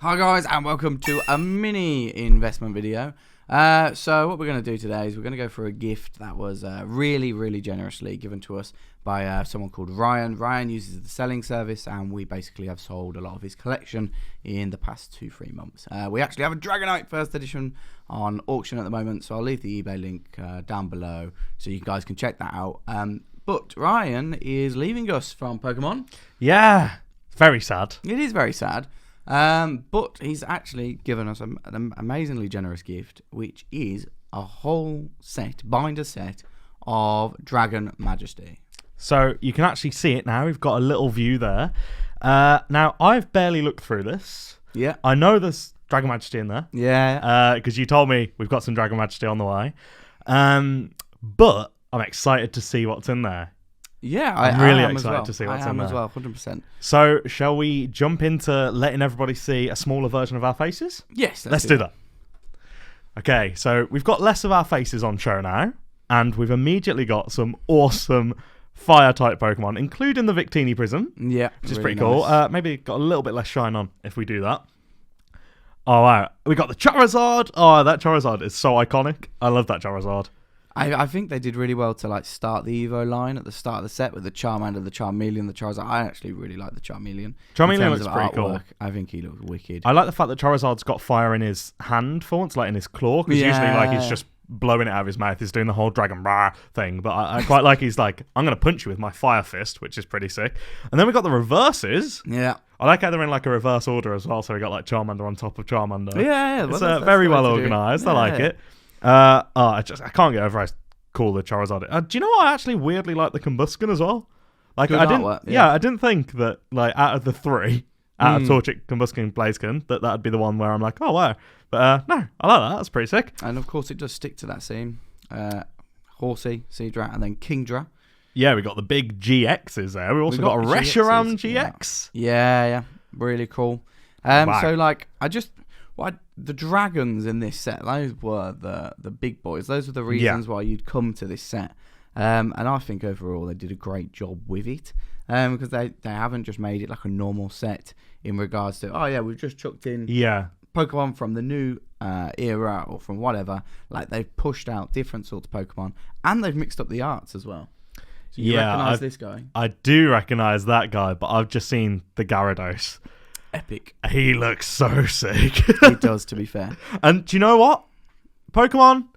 Hi guys, and welcome to a mini investment video. So what we're going to do today is we're going to go for a gift that was really generously given to us by someone called Ryan. Ryan uses the selling service, and we basically have sold a lot of his collection in the past 2-3 months. We actually have a Dragonite first edition on auction at the moment, so I'll leave the eBay link down below so you guys can check that out. But Ryan is leaving us from Pokemon. Yeah, very sad. It is very sad. But he's actually given us an amazingly generous gift, which is a whole binder set of Dragon Majesty. So you can actually see it now. We've got a little view there. Now, I've barely looked through this. Yeah. I know there's Dragon Majesty in there. Yeah. Because you told me we've got some Dragon Majesty on the way. But I'm excited to see what's in there. Yeah, I'm really excited to see what's in there. I am as well, 100%. So, shall we jump into letting everybody see a smaller version of our faces? Yes, let's do that. Okay, so we've got less of our faces on show now, and we've immediately got some awesome fire-type Pokemon, including the Victini Prism. Yeah, which is really pretty cool. nice. Maybe got a little bit less shine on if we do that. Oh, wow. We got the Charizard. Oh, that Charizard is so iconic. I love that Charizard. I think they did really well to start the Evo line at the start of the set with the Charmander, the Charmeleon, the Charizard. I actually really like the Charmeleon. Charmeleon looks pretty cool. I think he looks wicked. I like the fact that Charizard's got fire in his hand for once, like in his claw, because usually he's just blowing it out of his mouth. He's doing the whole dragon rah thing, but I quite like he's like, I'm going to punch you with my fire fist, which is pretty sick. And then we got the reverses. Yeah. I like how they're in like a reverse order as well, so we got like Charmander on top of Charmander. Yeah. It's very well organised. I like it. I can't get over how cool the Charizard. Do you know what? I actually weirdly like the Combusken as well. Like good I didn't, artwork, I didn't think that like out of the three, out of Torchic, Combusken, Blaziken, that'd be the one where I'm like, oh wow. But no, I like that. That's pretty sick. And of course, it does stick to that scene. Horsey, Seadra, and then Kingdra. Yeah, we got the big GXs there. We also got a Reshiram GX. Yeah, really cool. Wow. So the dragons in this set, those were the big boys. Those were the reasons why you'd come to this set. And I think overall they did a great job with it. Because they haven't just made it like a normal set in regards to, we've just chucked in Pokemon from the new era or from whatever. Like they've pushed out different sorts of Pokemon, and they've mixed up the arts as well. So you recognise this guy? I do recognise that guy, but I've just seen the Gyarados. Epic. He looks so sick. He does, to be fair. And do you know what? Pokemon,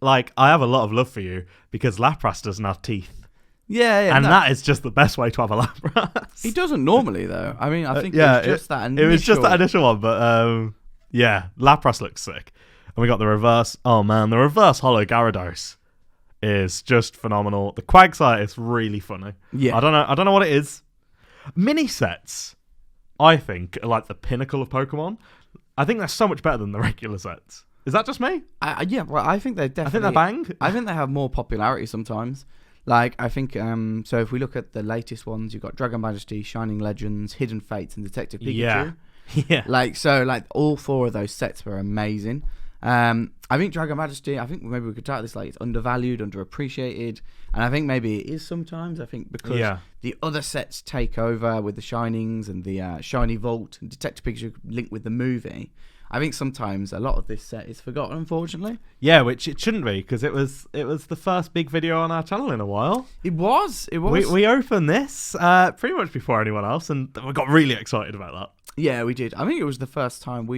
like, I have a lot of love for you because Lapras doesn't have teeth. Yeah. And that is just the best way to have a Lapras. He doesn't normally, though. I mean, I think it was just that initial... It was just that initial one, but Lapras looks sick. And we got the reverse... Oh, man, the reverse Holo Gyarados is just phenomenal. The Quagsire is really funny. Yeah. I don't know what it is. Mini sets, I think, are like the pinnacle of Pokemon. I think they're so much better than the regular sets. Is that just me? I think they definitely... I think they're bang. I think they have more popularity sometimes. Like, I think, so if we look at the latest ones, you've got Dragon Majesty, Shining Legends, Hidden Fates, and Detective Pikachu. Yeah. All four of those sets were amazing. I think Dragon Majesty, I think maybe we could title this like it's undervalued, underappreciated, and I think maybe it is sometimes. I think because the other sets take over with the Shinings and the Shiny Vault and Detective Pikachu linked with the movie. I think sometimes a lot of this set is forgotten, unfortunately. Yeah, which it shouldn't be because it was the first big video on our channel in a while. It was. We opened this pretty much before anyone else, and we got really excited about that. Yeah, we did. I think it was the first time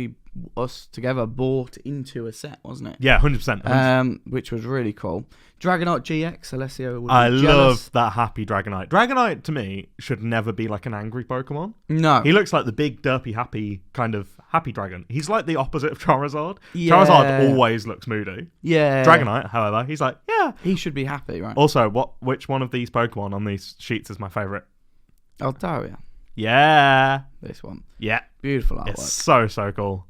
us together bought into a set, wasn't it? Yeah, 100%. Which was really cool. Dragonite GX, Alessio would be I jealous. love that happy Dragonite. Dragonite, to me, should never be like an angry Pokemon. No. He looks like the big, derpy, happy kind of happy dragon. He's like the opposite of Charizard. Yeah. Charizard always looks moody. Yeah. Dragonite, however, he's like, yeah. He should be happy, right? Also, which one of these Pokemon on these sheets is my favourite? Altaria. Yeah. This one. Yeah. Beautiful artwork. It's so cool.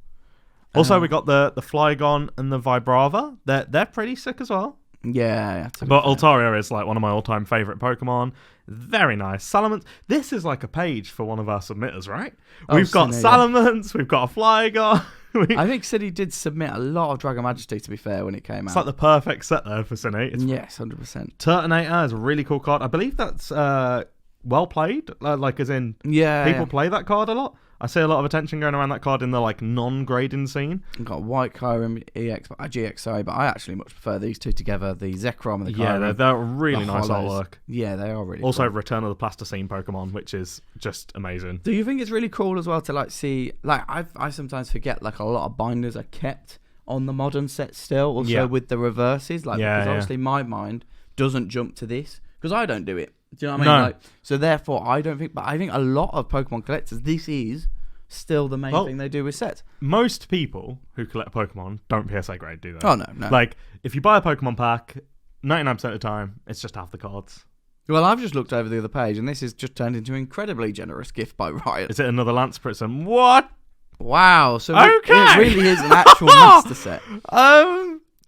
Also, we got the Flygon and the Vibrava. They're pretty sick as well. Yeah. But Altaria is like one of my all-time favourite Pokemon. Very nice. Salamence. This is like a page for one of our submitters, right? We've got Salamence. We've got a Flygon. I think City did submit a lot of Dragon Majesty, to be fair, when it came out. It's like the perfect set there for Cine. Yes, 100%. Turtonator is a really cool card. I believe that's well played. Like as in, people play that card a lot. I see a lot of attention going around that card in the like non-grading scene. We've got White Kyurem GX, sorry, but I actually much prefer these two together, the Zekrom and the Kyurem. Yeah, they're really nice artwork. Yeah, they are really also, cool. Return of the Plasticine Pokemon, which is just amazing. Do you think it's really cool as well to like see, like I sometimes forget like a lot of binders are kept on the modern set still, also with the reverses, like because obviously my mind doesn't jump to this because I don't do it. Do you know what I mean? No. Like, so therefore, I don't think, but I think a lot of Pokemon collectors, this is still the main thing they do with sets. Most people who collect Pokemon don't PSA grade, do they? Oh, no. Like, if you buy a Pokemon pack, 99% of the time, it's just half the cards. Well, I've just looked over the other page, and this is just turned into an incredibly generous gift by Riot. Is it another Lance Prism? What? Wow. So okay. it really is an actual master set.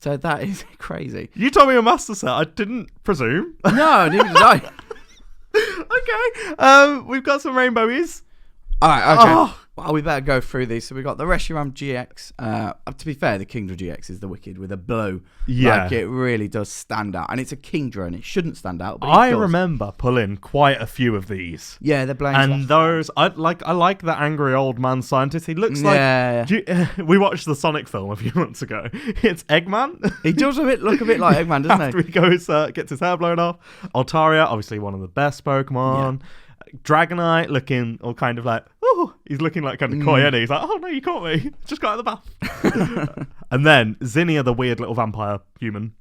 So that is crazy. You told me a master set. I didn't presume. No, neither did I. Okay. We've got some rainbowies. All right. Okay. Oh. Well, we better go through these. So we got the Reshiram GX. To be fair, the Kingdra GX is the wicked with a blue. Yeah. Like it really does stand out, and it's a Kingdra, and it shouldn't stand out. But I remember pulling quite a few of these. Yeah, they're blamed. And those, I like the angry old man scientist. He looks like. We watched the Sonic film a few months ago. It's Eggman. He does look a bit like Eggman, doesn't After he goes, gets his hair blown off. Altaria, obviously one of the best Pokemon. Yeah. Dragonite looking all kind of like, oh, he's looking like kind of coy, and he's like, oh no, you caught me. Just got out of the bath. And then Zinnia, the weird little vampire human.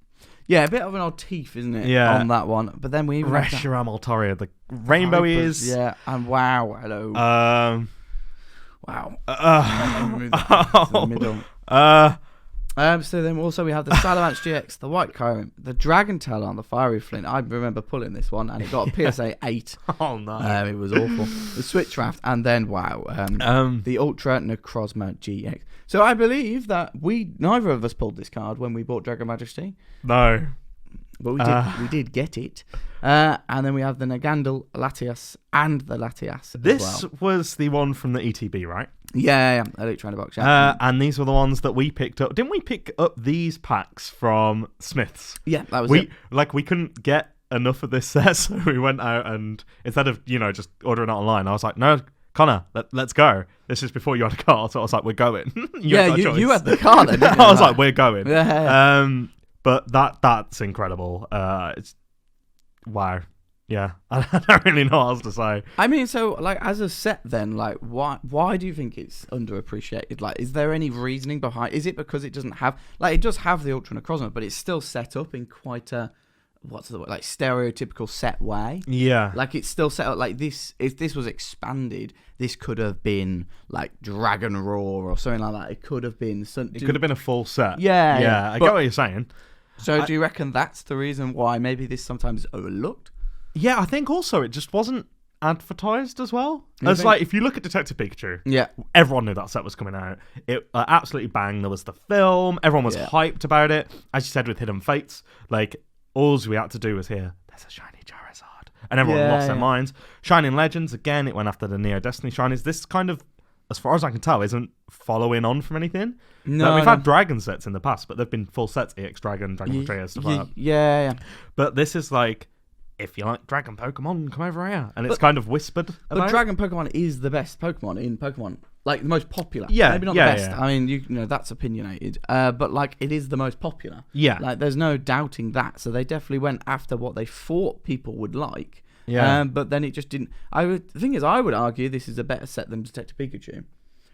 Yeah, a bit of an odd teeth, isn't it? Yeah. On that one. But then we even Reshiram Altaria, the rainbow ears. Yeah, and wow, hello. Wow. The middle. So then also we have the Salamence GX, the White Kyurem, the Dragon Talon, the Fiery Flint. I remember pulling this one, and it got a PSA 8. Oh no, it was awful. The Switch Raft, and then the Ultra Necrozma GX. So I believe that neither of us pulled this card when we bought Dragon Majesty. No, but we did get it. And then we have the Nagandal, Latias, and the Latias. This was the one from the ETB, right? Yeah, Elite Trainer Box. Yeah. And these were the ones that we picked up. Didn't we pick up these packs from Smith's? Yeah, that was it. We couldn't get enough of this set, so we went out and instead of just ordering it online, I was like, no, Connor, let's go. This is before you had a car, so I was like, we're going. you had the car then, didn't you? I was like, we're going. Yeah. But that's incredible. It's wow. Yeah, I don't really know what else to say. I mean, so like as a set, then like why do you think it's underappreciated? Like, is there any reasoning behind? Is it because it doesn't have it does have the Ultra Necrozma, but it's still set up in quite a stereotypical set way? Yeah, like it's still set up like this. If this was expanded, this could have been like Dragon Roar or something like that. It could have been something. It could have been a full set. Yeah. I get what you're saying. So do you reckon that's the reason why maybe this sometimes is overlooked? Yeah, I think also it just wasn't advertised as well. It's like if you look at Detective Pikachu, everyone knew that set was coming out. It absolutely banged. There was the film. Everyone was hyped about it. As you said with Hidden Fates, like all we had to do was hear there's a shiny Charizard, and everyone lost their minds. Shining Legends again. It went after the Neo Destiny Shinies. This kind of, as far as I can tell, isn't following on from anything. No, we've had Dragon sets in the past, but they've been full sets. EX Dragon, Dragon Patria, stuff like that. Yeah. But this is like, if you like Dragon Pokemon, come over here. And it's kind of whispered about. But Dragon Pokemon is the best Pokemon in Pokemon. Like, the most popular. Yeah. Maybe not the best. Yeah. I mean, you know, that's opinionated. But, like, it is the most popular. Yeah. Like, there's no doubting that. So they definitely went after what they thought people would like. Yeah. But then it just didn't. The thing is, I would argue this is a better set than Detective Pikachu.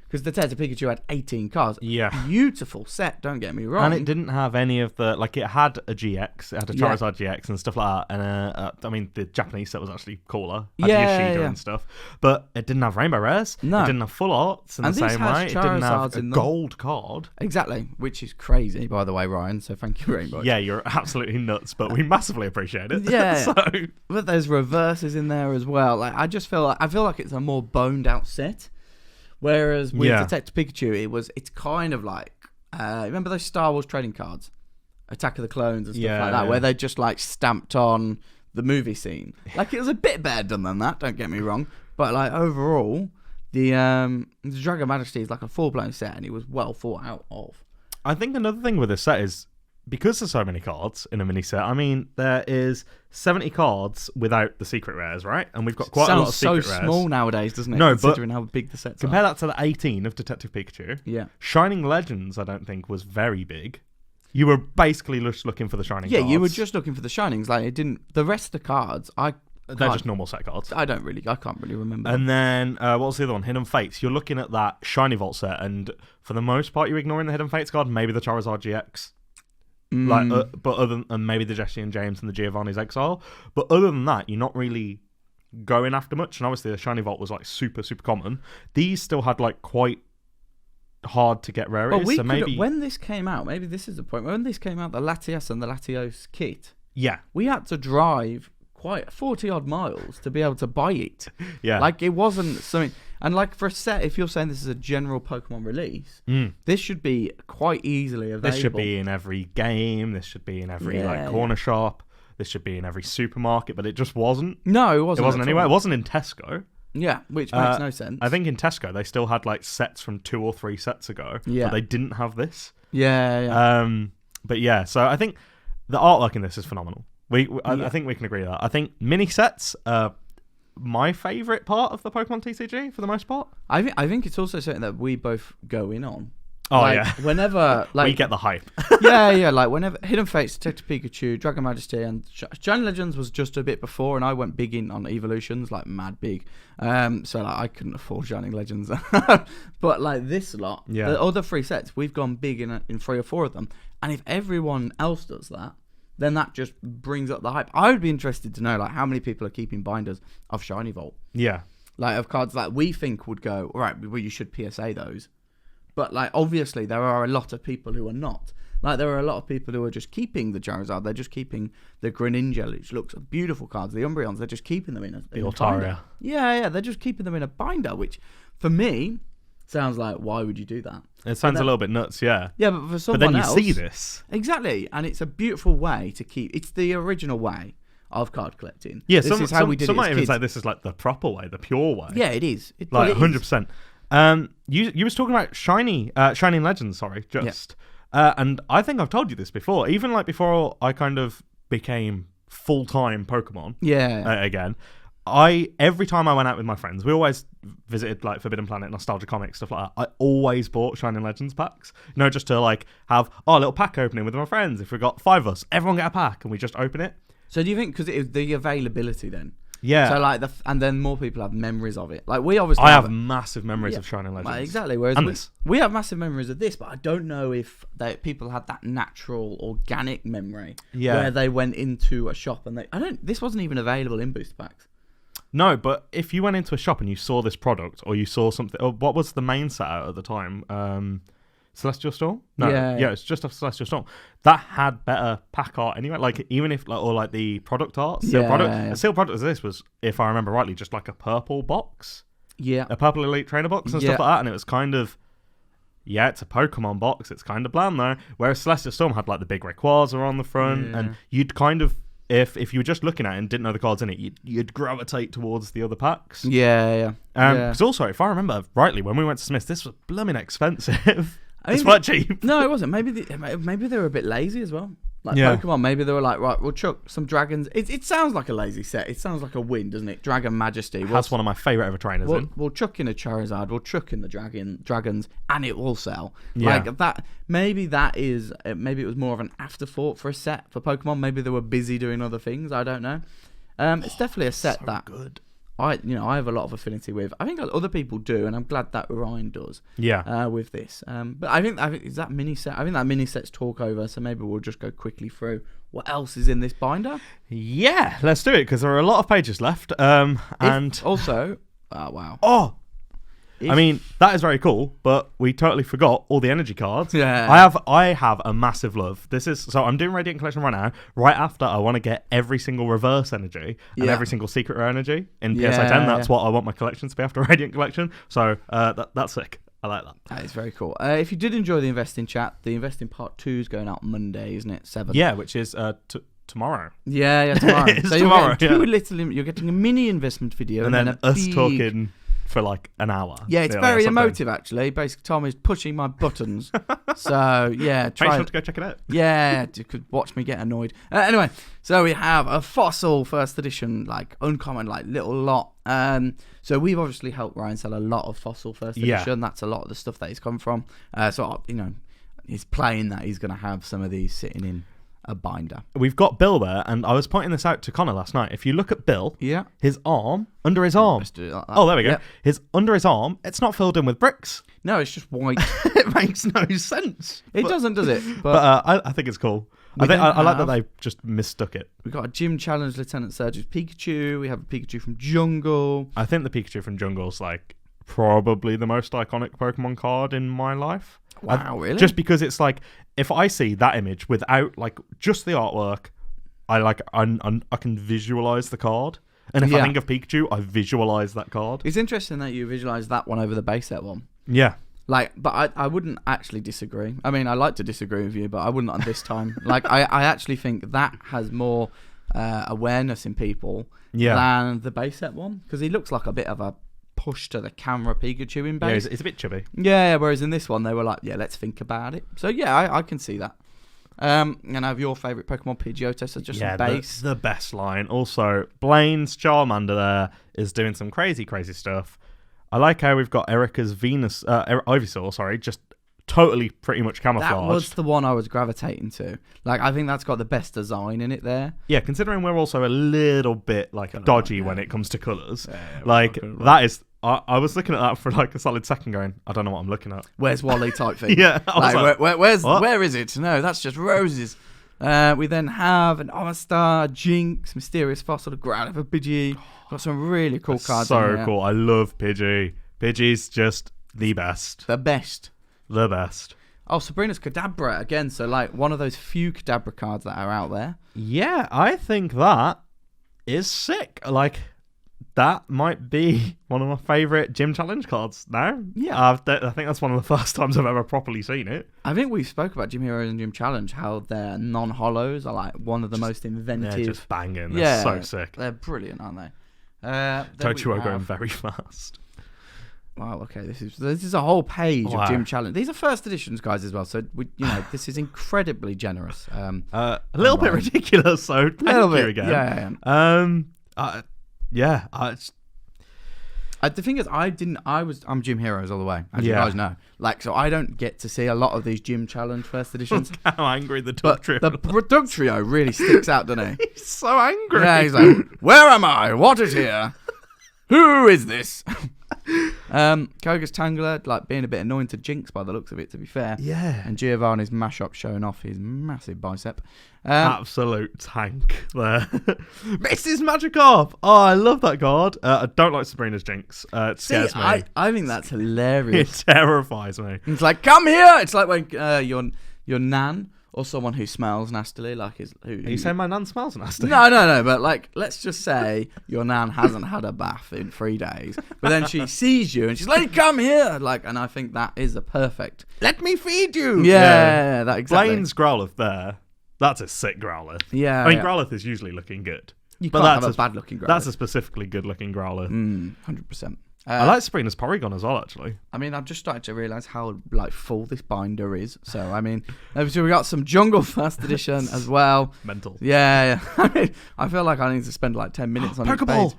Because Detective Pikachu had 18 cards. Yeah. Beautiful set, don't get me wrong. And it didn't have any of the... Like, it had a GX. It had a Charizard GX and stuff like that. And, I mean, the Japanese set was actually cooler. Had Yoshida and stuff. But it didn't have Rainbow Rares. No. It didn't have Full Arts in the same way. It didn't have a gold card. Exactly. Which is crazy, by the way, Ryan. So thank you very much. Yeah, you're absolutely nuts. But we massively appreciate it. Yeah. But there's reverses in there as well. Like, I feel like it's a more boned out set. Whereas with Detective Pikachu, it's kind of like, remember those Star Wars trading cards? Attack of the Clones and stuff like that, where they just like stamped on the movie scene. Like, it was a bit better done than that, don't get me wrong. But like overall, the Dragon Majesty is like a full-blown set, and it was well thought out of. I think another thing with this set is because there's so many cards in a mini set, I mean, there is 70 cards without the secret rares, right? And we've got quite a lot of secret rares. Sounds so small nowadays, doesn't it? No, considering how big the sets compare are. that to the 18 of Detective Pikachu. Yeah. Shining Legends, I don't think, was very big. You were basically just looking for the Shining cards. Yeah, you were just looking for the Shinings. Like, it didn't... The rest of the cards, they're just normal set cards. I can't really remember. And then, what was the other one? Hidden Fates. You're looking at that Shiny Vault set, and for the most part, you're ignoring the Hidden Fates card, maybe the Charizard GX. But other than maybe the Jesse and James and the Giovanni's Exile. But other than that, you're not really going after much. And obviously, the Shiny Vault was like super, super common. These still had like quite hard to get rarities. Well, so maybe when this came out, maybe this is the point. When this came out, the Latias and the Latios kit, we had to drive quite 40 odd miles to be able to buy it. Yeah. Like, it wasn't something. And like, for a set, if you're saying this is a general Pokemon release, this should be quite easily available. This should be in every game. This should be in every corner shop. This should be in every supermarket, but it just wasn't. No, it wasn't. It wasn't anywhere. It wasn't in Tesco. Yeah, which makes no sense. I think in Tesco they still had like sets from 2 or 3 sets ago, but they didn't have this. Yeah. But yeah, so I think the artwork in this is phenomenal. I think we can agree with that. I think mini sets are my favourite part of the Pokemon TCG for the most part. I think it's also something that we both go in on. Oh, like, yeah. Whenever... Like, we get the hype. yeah. Like, whenever Hidden Fates, Detective Pikachu, Dragon Majesty, and Shiny Legends was just a bit before, and I went big in on Evolutions, like, mad big. So, like, I couldn't afford Shining Legends. But, like, this lot, the other 3 sets, we've gone big in 3 or 4 of them. And if everyone else does that, then that just brings up the hype. I would be interested to know, like, how many people are keeping binders of Shiny Vault. Yeah. Like, of cards that we think would go, all right, well, you should PSA those. But, like, obviously, there are a lot of people who are not. Like, there are a lot of people who are just keeping the Charizard. They're just keeping the Greninja, which looks beautiful cards. The Umbreons, they're just keeping them in a binder. Yeah, they're just keeping them in a binder, which, for me, sounds like, why would you do that? It sounds a little bit nuts, yeah. Yeah, but for someone else... But then you see this. Exactly, and it's a beautiful way to keep... It's the original way of card collecting. Yeah, this is how we did some it as might even kids. say this is like the proper way, the pure way. Yeah, it is. Like 100%. You was talking about Shining Legends, and I think I've told you this before. Even like before I kind of became full-time Pokemon. Again, every time I went out with my friends, we always visited like Forbidden Planet, Nostalgia Comics, stuff like that. I always bought Shining Legends packs, just to like have a little pack opening with my friends. If we got 5 of us, everyone get a pack and we just open it. So do you think because it is the availability then? Yeah. So like and then more people have memories of it. Like we obviously I have massive memories of Shining Legends. Exactly. Whereas we have massive memories of this, but I don't know if people had that natural, organic memory where they went into a shop and this wasn't even available in booster packs. No, but if you went into a shop and you saw this product, or you saw something, or what was the main set out at the time? Celestial Storm? No, yeah, it's just a Celestial Storm. That had better pack art anyway. Like even if like the product art, sealed product as this was, if I remember rightly, just like a purple box. Yeah, a purple Elite Trainer box and stuff like that, and it was kind of. Yeah, it's a Pokemon box. It's kind of bland though. Whereas Celestial Storm had like the big Rayquaza on the front, and you'd kind of. If you were just looking at it and didn't know the cards in it, you'd gravitate towards the other packs. Yeah. Because also, if I remember rightly, when we went to Smith's, this was blooming expensive. It's quite cheap. No, it wasn't. Maybe they were a bit lazy as well. Like Pokemon, maybe they were like, right, we'll chuck some dragons. It sounds like a lazy set. It sounds like a win, doesn't it? Dragon Majesty. That's one of my favourite ever trainers in. We'll chuck in a Charizard, we'll chuck in the dragons, and it will sell. Like that. Maybe it was more of an afterthought for a set for Pokemon. Maybe they were busy doing other things. I don't know. It's definitely a set that good. I have a lot of affinity with. I think other people do, and I'm glad that Orion does. Yeah. With this, but I think is that mini set. I think that mini set's talk over. So maybe we'll just go quickly through what else is in this binder. Yeah, let's do it because there are a lot of pages left. And also, wow. Oh. I mean, that is very cool, but we totally forgot all the energy cards. Yeah. I have a massive love. So I'm doing Radiant Collection right now. Right after, I want to get every single reverse energy and every single secret rare energy in PSA 10. That's what I want my collection to be after Radiant Collection. So that's sick. I like that. That is very cool. If you did enjoy the investing chat, the investing part 2 is going out Monday, isn't it? 7th. Yeah, which is tomorrow. Yeah, tomorrow. It's so tomorrow. You're getting a mini investment video and then us talking for like an hour. Yeah, it's very emotive actually. Basically, Tom is pushing my buttons. So yeah, Make sure to go check it out. Yeah, you could watch me get annoyed. Anyway, so we have a fossil first edition, like uncommon, like little lot. So we've obviously helped Ryan sell a lot of fossil first edition. That's a lot of the stuff that he's come from. So you know, he's playing that he's going to have some of these sitting in a binder. We've got Bill there, and I was pointing this out to Connor last night. If you look at Bill, his arm, under his arm. Let's do it like that. Oh, there we go. Yeah. Under his arm, it's not filled in with bricks. No, it's just white. It makes no sense. It doesn't, does it? But I think it's cool. I like that they just mistook it. We've got a Gym Challenge Lieutenant Surge's Pikachu. We have a Pikachu from Jungle. I think the Pikachu from Jungle's like probably the most iconic Pokemon card in my life. Wow, really? Just because it's like, if I see that image without like just the artwork, I can visualize the card. And if I think of Pikachu, I visualize that card. It's interesting that you visualize that one over the base set one. Yeah. Like, but I wouldn't actually disagree. I mean, I like to disagree with you, but I wouldn't on this time. Like, I actually think that has more awareness in people than the base set one, because he looks like a bit of a push to the camera Pikachu in base. Yeah, it's a bit chubby. Yeah, whereas in this one, they were like, yeah, let's think about it. So, yeah, I can see that. And have your favourite Pokemon Pidgeotto, so just some base. The best line. Also, Blaine's Charmander there is doing some crazy, crazy stuff. I like how we've got Erica's Ivysaur, just totally pretty much camouflaged. That was the one I was gravitating to. Like, I think that's got the best design in it there. Yeah, considering we're also a little bit like dodgy when it comes to colours. That is... I was looking at that for like a solid second going, I don't know what I'm looking at. Where's Wally type thing? Yeah. Where is it? No, that's just roses. We then have an Omastar, Jinx, Mysterious Fossil, a Growlithe, Pidgey. Got some really cool cards. So cool. I love Pidgey. Pidgey's just the best. The best. Oh, Sabrina's Kadabra again. So like one of those few Kadabra cards that are out there. Yeah, I think that is sick. Like, that might be one of my favourite Gym Challenge cards now. Yeah. I think that's one of the first times I've ever properly seen it. I think we spoke about Gym Heroes and Gym Challenge, how their non-hollows are like one of the most inventive. They're just banging. They're so sick. They're brilliant, aren't they? Tochuo going very fast. Wow, okay, this is a whole page of Gym Challenge. These are first editions, guys, as well. So this is incredibly generous. A little bit ridiculous, so thank you again. Yeah. The thing is, I'm Gym Heroes all the way, as you guys know. Like, so I don't get to see a lot of these Gym Challenge first editions. Look how angry the Doug Trio. The Doug Trio really sticks out, doesn't he? He's so angry. Yeah, he's like, where am I? What is here? Who is this? Koga's Tangler, like being a bit annoying to Jinx by the looks of it, to be fair. Yeah. And Giovanni's Mashup showing off his massive bicep. Absolute tank there. Mrs. Magikarp! Oh, I love that card. I don't like Sabrina's Jinx. It scares me. I think that's hilarious. It terrifies me. It's like, come here! It's like when your nan or someone who smells nastily, like Are you saying my nan smells nasty? No, but like, let's just say your nan hasn't had a bath in 3 days, but then she sees you and she's like, come here! Like, and I think that is a perfect, let me feed you! Yeah, that exactly. Blaine's Growlithe there, that's a sick Growlithe. Yeah. I mean, Growlithe is usually looking good. You can't have a bad looking Growlithe. That's a specifically good looking Growlithe. 100%. I like Sabrina's Porygon as well, actually. I mean, I'm just starting to realise how like full this binder is. So, I mean, so we got some Jungle First Edition as well. Mental. Yeah. I mean, I feel like I need to spend like 10 minutes on each page.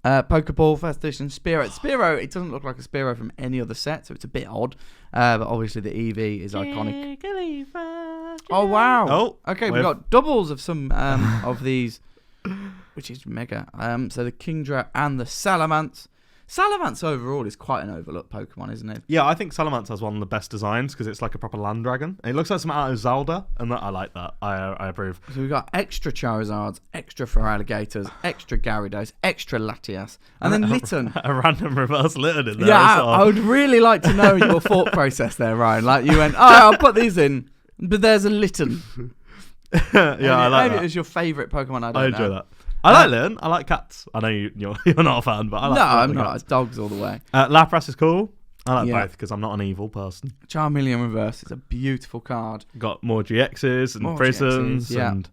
Pokeball First Edition, Spearow, it doesn't look like a Spearow from any other set, so it's a bit odd. But obviously the Eevee is iconic. Oh, wow. Oh, okay, we've got doubles of some of these, which is mega. So the Kingdra and the Salamence. Salamence overall is quite an overlooked Pokemon, isn't it? Yeah, I think Salamence has one of the best designs because it's like a proper land dragon. It looks like something out of Zelda, and I like that. I approve. So we've got extra Charizards, extra Feraligators, extra Gyarados, extra Latias, and then Litten. A random reverse Litten in there. Yeah, I would really like to know your thought process there, Ryan. Like you went, I'll put these in, but there's a Litten. Yeah, I like that. Maybe it was your favourite Pokemon. I enjoy that. I like Litten. I like cats. I know you're not a fan, but I like No, I'm not. Cats. It's dogs all the way. Lapras is cool. I like both because I'm not an evil person. Charmeleon Reverse is a beautiful card. Got more GXs and More Prisms. GXs, yeah. And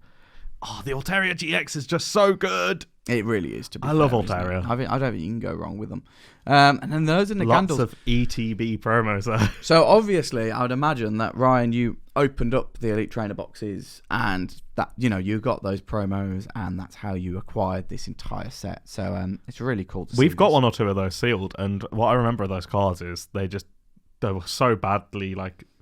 the Altaria GX is just so good. It really is, to be I fair, love isn't it? Altaria. I don't think you can go wrong with them. And then those are the Lots candles. of ETB promos there. So obviously, I would imagine that, Ryan, you opened up the Elite Trainer boxes and that, you got those promos, and that's how you acquired this entire set. So it's really cool to see. We've got one or two of those sealed, and what I remember of those cards is they were so badly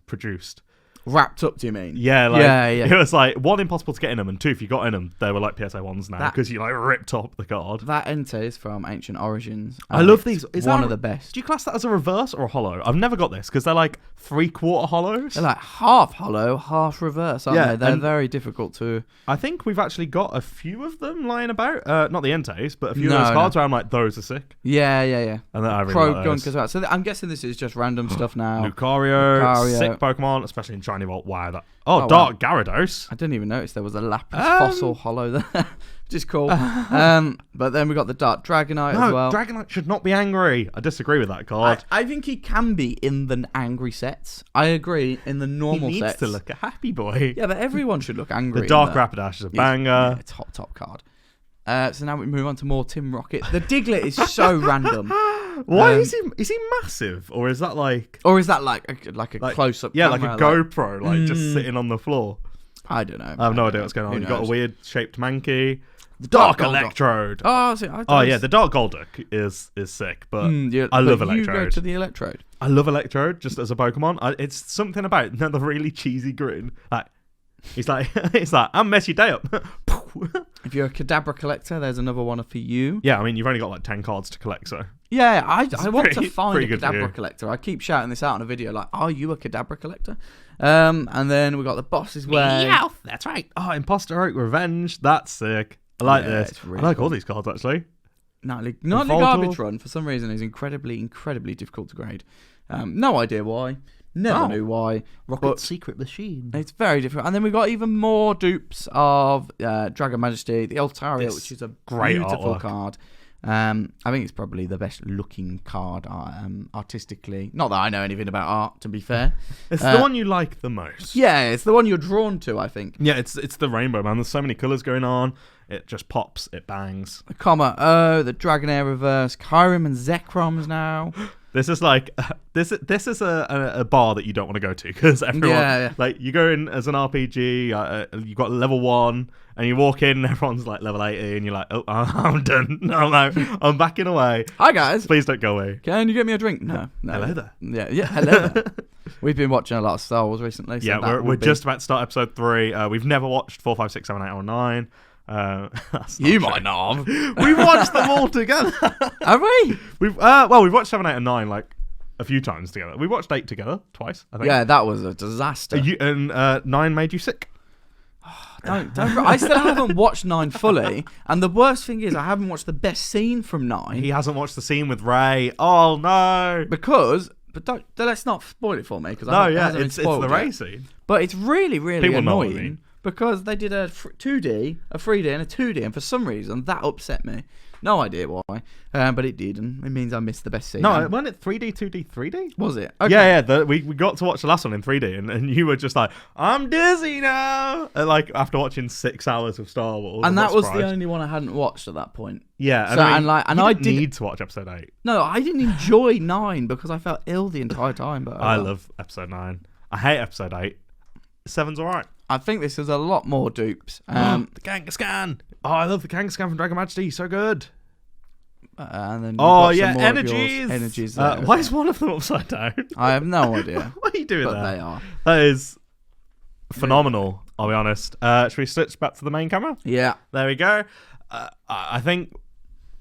produced. Wrapped up, do you mean? Yeah, it was like, one, impossible to get in them, and two, if you got in them, they were like PSA 1s now because you ripped up the card. That Entei is from Ancient Origins. I love these. Is one of the best. Do you class that as a reverse or a hollow? I've never got this because they're like 3/4 hollows. They're like half hollow, half reverse, aren't they? They're very difficult to... I think we've actually got a few of them lying about. Not the Enteis, but a few of those cards where I'm like, those are sick. Yeah. And then I really Crow like Gunk those. as well. So I'm guessing this is just random stuff now. Lucario, sick Pokemon, especially in Shiny Vault. Wow, that... Oh, Dark Gyarados. I didn't even notice there was a Lapras fossil hollow there, which is cool. But then we got the Dark Dragonite as well. Dragonite should not be angry. I disagree with that card. I think he can be in the angry sets. I agree, in the normal he needs sets. to look a happy boy. Yeah, but everyone should look angry. The Dark Rapidash is a banger. Yeah, it's top card. So now we move on to more Team Rocket. The Diglett is so random. Why is he massive, or is that like... Or is that like a close-up Yeah, camera, like a GoPro, just sitting on the floor. I don't know. I have no idea what's going on. You've got a weird-shaped Mankey. The Dark Electrode. The Dark Golduck is sick, but I love Electrode. You go to the Electrode. I love Electrode just as a Pokemon. It's something about the really cheesy grin. He's like, I'll mess your day up. If you're a Kadabra collector, there's another one for you. Yeah, I mean, you've only got like 10 cards to collect, so... Yeah, I want to find a good Kadabra collector. I keep shouting this out in a video, like, are you a Kadabra collector? And then we got the Boss's Way. Meowth, that's right. Oh, Imposter Oak Revenge. That's sick. I like this. Really I like all these cards, actually. Nightly Garbage Run, for some reason, is incredibly difficult to grade. No idea why. Never knew why. Rocket Secret Machine. It's very different. And then we got even more dupes of Dragon Majesty, the Altaria, which is a great beautiful artwork. card. I think it's probably the best looking card artistically. Not that I know anything about art, to be fair. It's the one you like the most. Yeah, it's the one you're drawn to, I think. Yeah, it's the rainbow, man. There's so many colours going on. It just pops. It bangs. The Comma-O, the Dragonair Reverse, Kyurem and Zekroms now. This is like this is a bar that you don't want to go to because everyone like you go in as an RPG, you got level 1 and you walk in and everyone's like level 80 and you're like, oh, I'm done. No, I'm backing away. Hi guys, please don't go away. Can you get me a drink? No. Hello there. Yeah, hello there. We've been watching a lot of Star Wars recently. So yeah, we're just about to start episode 3. We've never watched 4, 5, 6, 7, 8, or 9. You might not have. We've watched them all together. Have we? We've watched 7, 8, and 9 like a few times together. We watched 8 together twice, I think. Yeah, that was a disaster. And 9 made you sick. Don't I still haven't watched 9 fully, and the worst thing is I haven't watched the best scene from 9. He hasn't watched the scene with Ray. Oh no! But let's not spoil it for me because it's the Ray scene. But it's really People annoying. Know what I mean. Because they did a 2D, a 3D, and a 2D, and for some reason that upset me. No idea why, but it did, and it means I missed the best scene. No, wasn't it 3D, 2D, 3D? Was it? Okay. Yeah. We got to watch the last one in 3D, and you were just like, I'm dizzy now, like after watching 6 hours of Star Wars. And that was the only one I hadn't watched at that point. Yeah, so, I didn't need to watch episode 8. No, I didn't enjoy 9 because I felt ill the entire time. But I love episode 9. I hate episode 8. 7's alright. I think this is a lot more dupes. The Kangaskhan. Oh, I love the Kangaskhan from Dragon Majesty. So good. And then energies. Why is one of them upside down? I have no idea. What are you doing there? They are. That is phenomenal. I'll be honest. Should we switch back to the main camera? Yeah. There we go. I think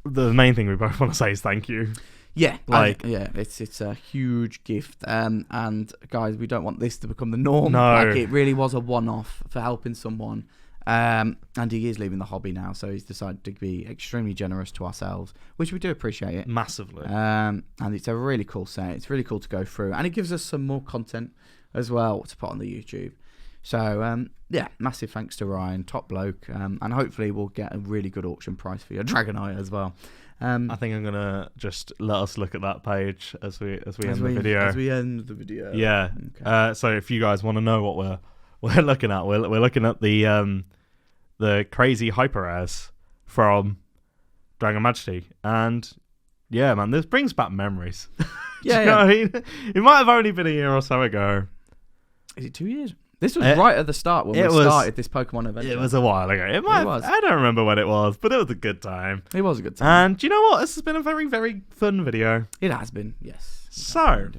the main thing we both want to say is thank you. Yeah, it's a huge gift, and guys, we don't want this to become the norm. No, like it really was a one-off for helping someone, and he is leaving the hobby now, so he's decided to be extremely generous to ourselves, which we do appreciate it massively. And it's a really cool set. It's really cool to go through, and it gives us some more content as well to put on the YouTube. So massive thanks to Ryan, top bloke, and hopefully we'll get a really good auction price for your Dragonite as well. I think I'm gonna just let us look at that page as we end the video. As we end the video. Yeah. Okay. So if you guys want to know what we're looking at, we're looking at the crazy hyper rares from Dragon Majesty, and yeah, man, this brings back memories. Yeah, you know what I mean? It might have only been a year or so ago. Is it 2 years? This was right at the start when we started this Pokemon event. It was a while ago. It was. I don't remember when it was, but it was a good time. It was a good time. And you know what? This has been a very, very fun video. It has been, yes. So,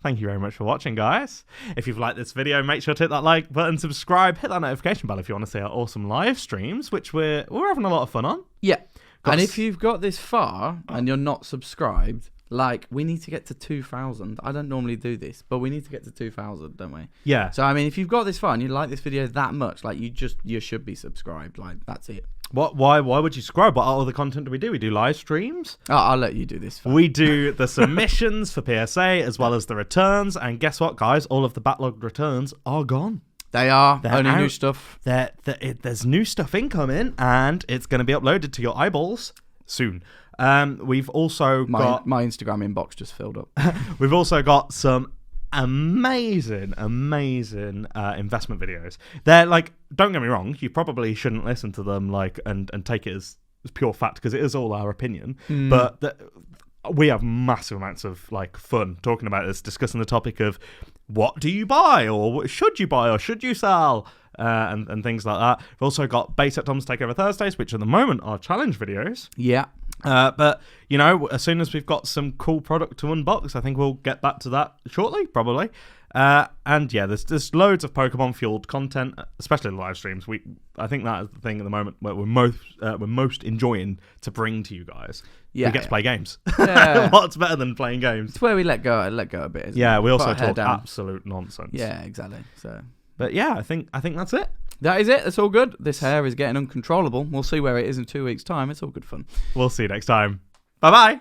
thank you very much for watching, guys. If you've liked this video, make sure to hit that like button, subscribe, hit that notification bell if you want to see our awesome live streams, which we're having a lot of fun on. Yeah. And if you've got this far and you're not subscribed, like, we need to get to 2,000. I don't normally do this, but we need to get to 2,000, don't we? Yeah. So, I mean, if you've got this far and you like this video that much, like, you should be subscribed. Like, that's it. Why would you subscribe? What other content do we do? We do live streams. Oh, I'll let you do this first. We do the submissions for PSA as well as the returns. And guess what, guys? All of the backlogged returns are gone. They're only out. new stuff. There's new stuff incoming, and it's going to be uploaded to your eyeballs soon. We've also got my Instagram inbox just filled up. We've also got some amazing investment videos. They're like, don't get me wrong, you probably shouldn't listen to them like and take it as pure fact because it is all our opinion. But we have massive amounts of like fun talking about this, discussing the topic of what do you buy or should you buy or should you sell. And things like that. We've also got Base at Tom's Takeover Thursdays, which at the moment are challenge videos. Yeah. But, you know, as soon as we've got some cool product to unbox, I think we'll get back to that shortly, probably. And yeah, there's loads of Pokemon-fueled content, especially the live streams. I think that is the thing at the moment where we're most enjoying to bring to you guys. Yeah, we get to play games. Yeah. What's better than playing games? It's where we let go a bit. Yeah, we also talk absolute nonsense. Yeah, exactly. So, but yeah, I think that's it. That is it. That's all good. This hair is getting uncontrollable. We'll see where it is in 2 weeks' time. It's all good fun. We'll see you next time. Bye-bye.